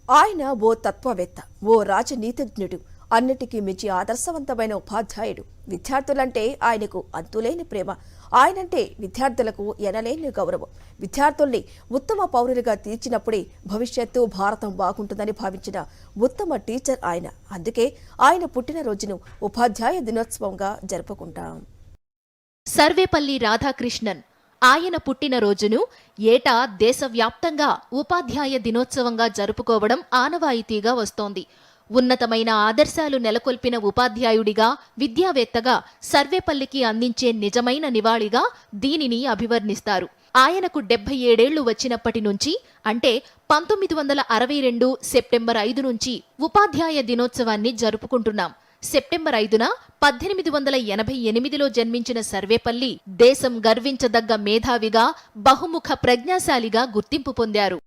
ఆయన ఓ తత్వవేత్త, ఓ రాజనీతిజ్ఞుడు, అన్నిటికీ మించి ఆదర్శవంతమైన ఉపాధ్యాయుడు. విద్యార్థులంటే ఆయనకు అంతులేని ప్రేమ. ఆయనంటే విద్యార్థులకు ఎనలేని గౌరవం. విద్యార్థుల్ని ఉత్తమ పౌరులుగా తీర్చినప్పుడే భవిష్యత్తు భారతం బాగుంటుందని భావించిన ఉత్తమ టీచర్ ఆయన. అందుకే ఆయన పుట్టినరోజును ఉపాధ్యాయ దినోత్సవంగా జరుపుకుంటాం. సర్వేపల్లి రాధాకృష్ణన్ ఆయన పుట్టినరోజును ఏటా దేశవ్యాప్తంగా ఉపాధ్యాయ దినోత్సవంగా జరుపుకోవడం ఆనవాయితీగా వస్తోంది. ఉన్నతమైన ఆదర్శాలు నెలకొల్పిన ఉపాధ్యాయుడిగా, విద్యావేత్తగా సర్వేపల్లికి అందించే నిజమైన నివాళిగా దీనిని అభివర్ణిస్తారు. ఆయనకు 77 వచ్చినప్పటి నుంచి, అంటే 1962 సెప్టెంబర్ 5 నుంచి ఉపాధ్యాయ దినోత్సవాన్ని జరుపుకుంటున్నాం. సెప్టెంబర్ 5న 1888లో జన్మించిన సర్వేపల్లి దేశం గర్వించదగ్గ మేధావిగా, బహుముఖ ప్రజ్ఞాశాలిగా గుర్తింపు పొందారు.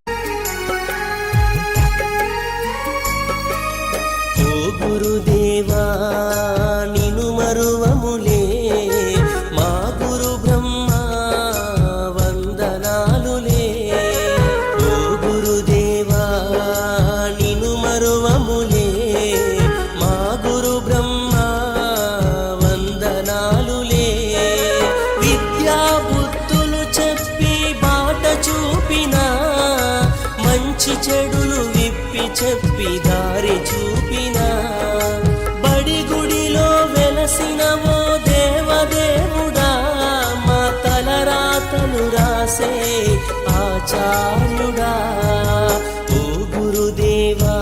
గురుదేవా నిను మరువములే, మా గురు బ్రహ్మ వందనాలులే. ఓ గురుదేవా నిను మరువములే, మా గురు బ్రహ్మ వందనాలులే. విద్యా బుద్ధులు చెప్పి బాట చూపిన, మంచి చెడులు విప్పి చెప్పి దారి చూపిన, బడి గుడిలో వెలసిన ఓ దేవదేవుడా, మా తలరాతలు రాసే ఆచార్యుడా. ఓ గురుదేవా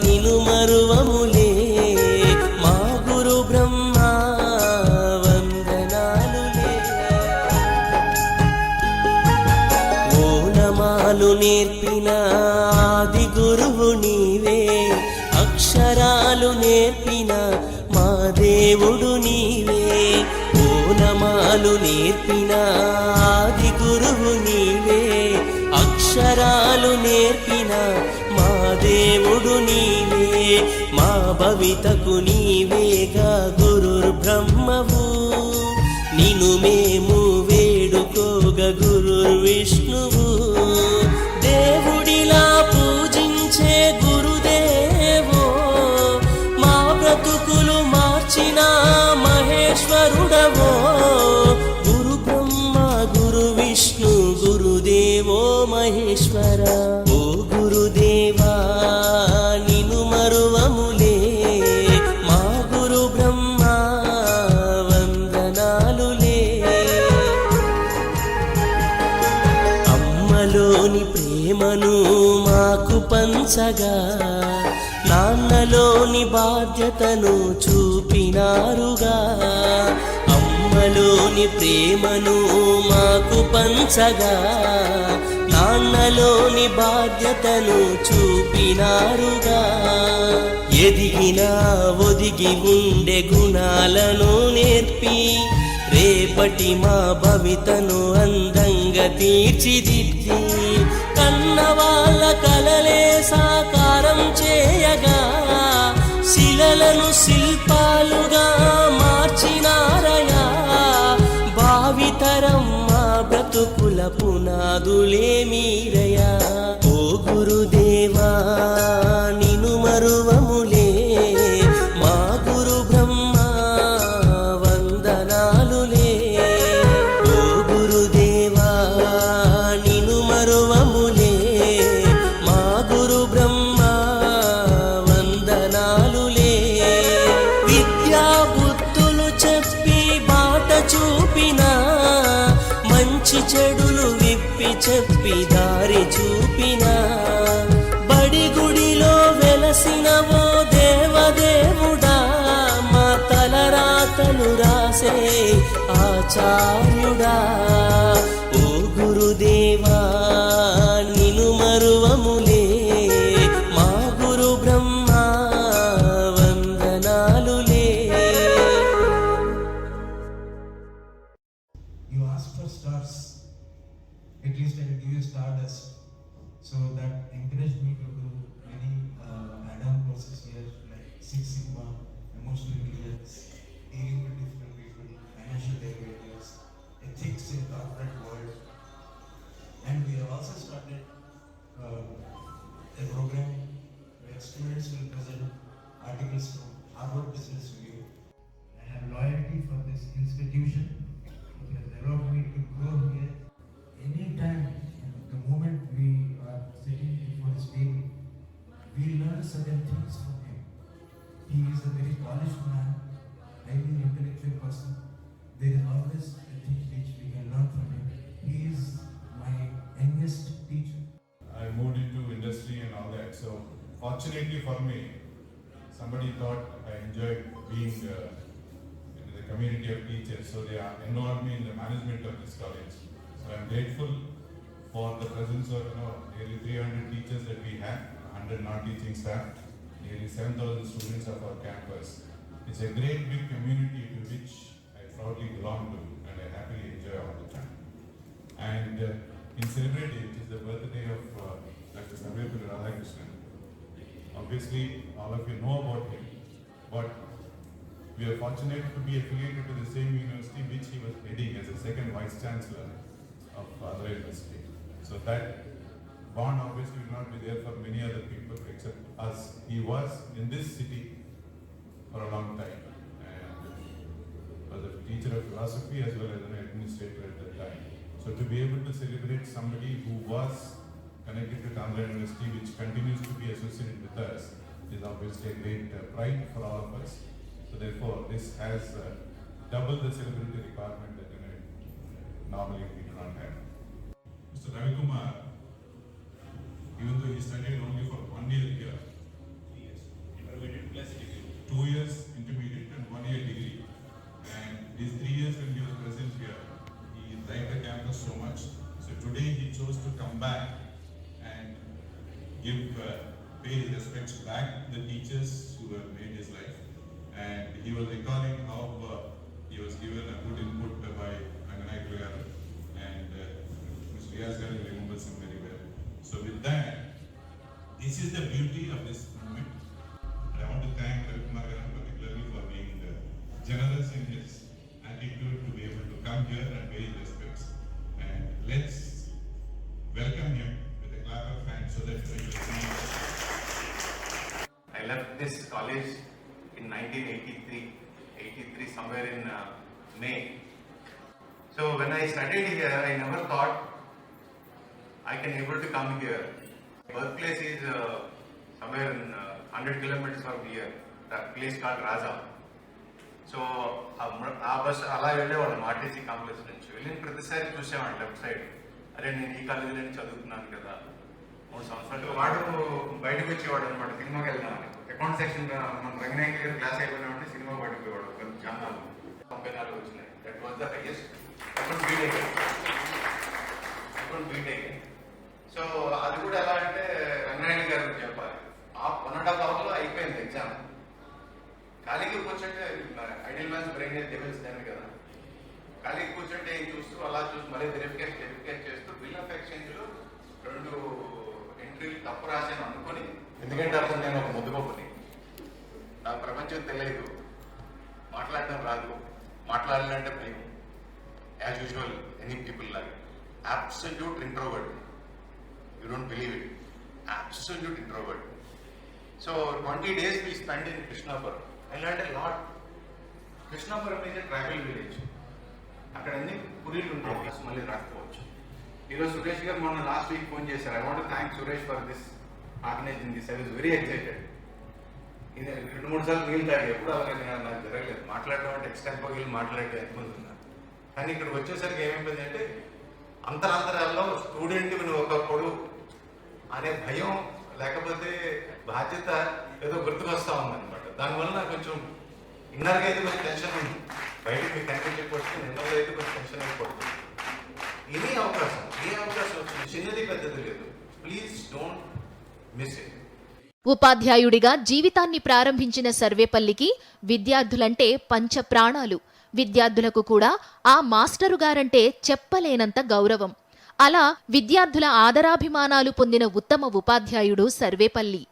నిను మరువములే, మా గురు బ్రహ్మ వందనాలులే. ఓనమాలు నేర్పిన ఆది గురువు నీవే, అక్షరాలు నేర్పిన మా దేవుడు నీవే. ఓనమాలు నేర్పిన ఆది గురువు నీవే, అక్షరాలు నేర్పిన మా దేవుడు నీవే. మా భవితకు నీవేగా గురుర్ బ్రహ్మవు, నిను మేము వేడుకోగ గురుర్ విష్ణువు. దేవుడిలా పూజించే గురుదేవో, మా బ్రతుకులు మార్చిన మహేశ్వరుడవో. గురు బ్రహ్మ గురు విష్ణు గురుదేవో మహేశ్వర. ఓ గురుదేవా నిను మరువములే, మా గురు బ్రహ్మ వందనాలులే. అమ్మలోని ప్రేమను మాకు పంచగా, నాన్నలోని బాధ్యతను చూపినారుగా. అమ్మలోని ప్రేమను మాకు పంచగా, నాన్నలోని బాధ్యతను చూపినారుగా. ఎదిగినా ఒదిగి ఉండే గుణాలను నేర్పి, రేపటి మా భవితను అందంగా తీర్చిదిద్ది, కన్నవాళ్ళ కలలే సాకారం చేయగా, శిలలను శిల్పాలుగా మార్చినారయా. భావితరం మా బ్రతుకుల పునాదులే మీరయా. ఓ గురుదేవా నిను మరువములే, మా గురు బ్రహ్మ వందనాలులే. ఓ గురుదేవా నిను మరువములే, మా గురు బ్రహ్మ వందనాలులే. విద్యా బుద్ధులు చెప్పి బాట చూపిన, మంచి చెడులు విప్పి చెప్పి దారి చూపిన, బడి గుడిలో వెలసిన ఓ దేవదేవుడా, మా తలరాతలు రాసే ఆచార్యుడా. ఓ గురుదేవా నిను మరువములే, మా గురు బ్రహ్మ వందనాలులే. You ask for stars, at least I will give you stardust. So that encouraged me to do many add-on courses here, like Six Sigma, emotional intelligence, dealing with different people, financial derivatives, ethics in corporate world, students will present articles from Harvard Business Review. I have loyalty for this institution. It has allowed me to grow here. Anytime, the moment we are sitting before his table, we learn certain things from him. He is a very polished man, highly intellectual person. There is always a thing which we can learn from him. He is my youngest teacher. I moved into industry and all that. So fortunately for me, somebody thought I enjoyed being in the community of teachers. So they involved me in the management of this college. So I'm grateful for the presence of nearly 300 teachers that we have, 100 non-teaching staff, nearly 7,000 students of our campus. It's a great big community to which I proudly belong to and I happily enjoy all the time. And in celebrating, it is the birthday of Dr. Sarvepalli Radhakrishnan. Obviously, all of you know about him, but we are fortunate to be affiliated to the same university which he was heading as a second Vice Chancellor of Andhra University. So that bond obviously will not be there for many other people except us. He was in this city for a long time and was a teacher of philosophy as well as an administrator at that time. So to be able to celebrate somebody who was connected to Andhra University, which continues to be associated with us, is obviously a great pride for all of us. So therefore, this has double the celebrity requirement that normally we do not have. Mr. Ravi Kumar, even though he studied only for 1 year here, 2 years intermediate and 1 year degree, and these 3 years when he was present here, he liked the campus so much. So today he chose to come back and pay his respects back to the teachers who have made his life. And he was recalling how he was given a good input by Ranganayake garu, and Mr. Riyaz garu remembers him very well. So with that, this is the beauty of this movement. And I want to thank Ravi Kumar garu particularly for being generous in his attitude to be able to come here and pay his respects. And let's welcome him with a clap of hands so that we will see. I left this college in 1983, somewhere in May. So when I studied here, I never thought I can able to come here. Birthplace is somewhere in 100 kilometers from here, a place called Raza. So ఆ bus అలా వెళ్ళేవాడు RTC complex నుంచి వెళ్ళిన ప్రతిసారి చూసేవాడు left side, అరే నేను ఈ కాలేజీలో చదువుకున్నాను కదా 3 సంవత్సరాలు. వాడు బయటకు వచ్చేవాడు అనమాట, సినిమాకి వెళ్దామని. అకౌంట్ సెక్షన్ మన రంగనాయక గారు క్లాస్ అయిపోయినామంటే సినిమా పడిపోయేవాడు. జానాలు 94 వచ్చినాయి. That was the highest. Account BTech. So అది కూడా ఎలా అంటే రంగనాయక గారికి చెప్పాలి, 1.5 అవర్లో అయిపోయింది ఎగ్జామ్. ఖాళీకి కూర్చుంటే ఐడియల్ మ్యాన్స్ బ్రెయిన్ డెవెల్స్ దాన్ని కదా, ఖాళీకి కూర్చుంటే చూస్తూ అలా చూసి మళ్ళీ వెరిఫికేట్ చేస్తూ బిల్ ఆఫ్ ఎక్స్చేంజ్లో 2 ఎంట్రీలు తప్పు రాశాను అనుకొని, ఎందుకంటే అప్పుడు నేను ఒక ముద్దుగొప్పని, నాకు ప్రపంచం తెలియదు, మాట్లాడడం రాదు, మాట్లాడాలంటే భయం, యాజ్ యూజువల్ ఎనీ పీపుల్ లాగా. Absolute introvert, you don't believe it, absolute introvert. So 20 days we spent in Krishnapuram. I learned a lot. Krishnapuram is a tribal village. అక్కడ అన్ని పురీలు ఉంటాయి, మళ్ళీ రాకపోవచ్చు. ఈరోజు సురేష్ గారు మొన్న లాస్ట్ వీక్ ఫోన్ చేశారు. I want to thank Suresh for this organising this. I was very excited. ఇది 2-3 సార్లు నీళ్ళు తాగి, ఎప్పుడు అలాగే నాకు జరగలేదు. మాట్లాడడం అంటే ఎక్స్టెంపో వెళ్ళి మాట్లాడే ఎంతమంది ఉన్నారు. కానీ ఇక్కడికి వచ్చేసరికి ఏమైపోయిందంటే అంతరాంతరాల్లో స్టూడెంట్ ఒకప్పుడు అనే భయం లేకపోతే బాధ్యత ఏదో గుర్తుకొస్తా ఉందన్నమాట. దానివల్ల నాకు కొంచెం ఇన్నర్గా అయితే కొంచెం టెన్షన్ ఉంది. బయటకు మీకు కనిపించకపోతే ఇన్నర్గా అయితే కొంచెం టెన్షన్ అయిపోతుంది. ఏ అవకాశం వచ్చింది, చిన్నది పెద్దది లేదు, ప్లీజ్ డోంట్ మిస్ ఇట్. ఉపాధ్యాయుడిగా జీవితాన్ని ప్రారంభించిన సర్వేపల్లికి విద్యార్థులంటే పంచ ప్రాణాలు. విద్యార్థులకు కూడా ఆ మాస్టరు గారంటే చెప్పలేనంత గౌరవం. అలా విద్యార్థుల ఆదరాభిమానాలు పొందిన ఉత్తమ ఉపాధ్యాయుడు సర్వేపల్లి.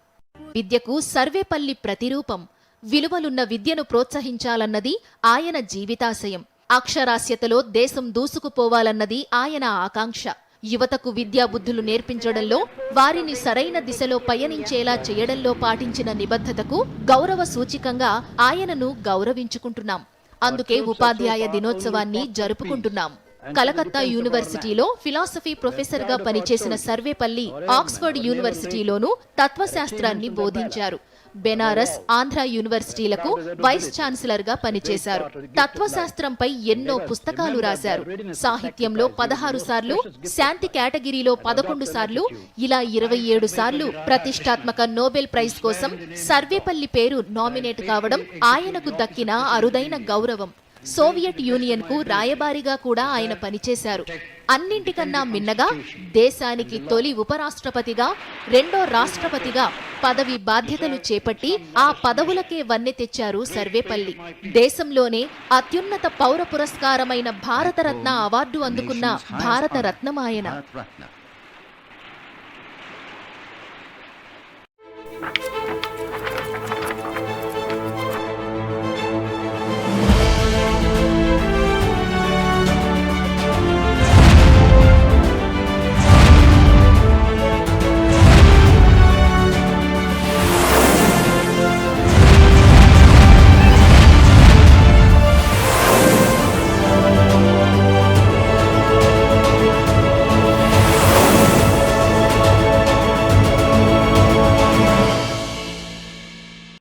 విద్యకు సర్వేపల్లి ప్రతిరూపం. విలువలున్న విద్యను ప్రోత్సహించాలన్నది ఆయన జీవితాశయం. అక్షరాస్యతలో దేశం దూసుకుపోవాలన్నది ఆయన ఆకాంక్ష. యువతకు విద్యాబుద్ధులు నేర్పించడంలో, వారిని సరైన దిశలో పయనించేలా చేయడంలో పాటించిన నిబద్ధతకు గౌరవ సూచికంగా ఆయనను గౌరవించుకుంటున్నాం. అందుకే ఉపాధ్యాయ దినోత్సవాన్ని జరుపుకుంటున్నాం. కలకత్తా యూనివర్సిటీలో ఫిలాసఫీ ప్రొఫెసర్గా పనిచేసిన సర్వేపల్లి ఆక్స్ఫర్డ్ యూనివర్సిటీలోనూ తత్వశాస్త్రాన్ని బోధించారు. బెనారస్, ఆంధ్ర యూనివర్సిటీలకు వైస్ ఛాన్సలర్ గా పనిచేశారు. తత్వశాస్త్రంపై ఎన్నో పుస్తకాలు రాశారు. సాహిత్యంలో 16 సార్లు, శాంతి కేటగిరీలో 11 సార్లు, ఇలా 27 సార్లు ప్రతిష్టాత్మక నోబెల్ ప్రైజ్ కోసం సర్వేపల్లి పేరు నామినేట్ కావడం ఆయనకు దక్కిన అరుదైన గౌరవం. సోవియట్ యూనియన్ కు రాయబారిగా కూడా ఆయన పనిచేశారు. అన్నింటికన్నా మిన్నగా దేశానికి తొలి ఉపరాష్ట్రపతిగా, రెండో రాష్ట్రపతిగా పదవి బాధ్యతలు చేపట్టి ఆ పదవులకే వన్నె తెచ్చారు సర్వేపల్లి. దేశంలోనే అత్యున్నత పౌర పురస్కారమైన భారతరత్న అవార్డు అందుకున్న భారతరత్నం ఆయన.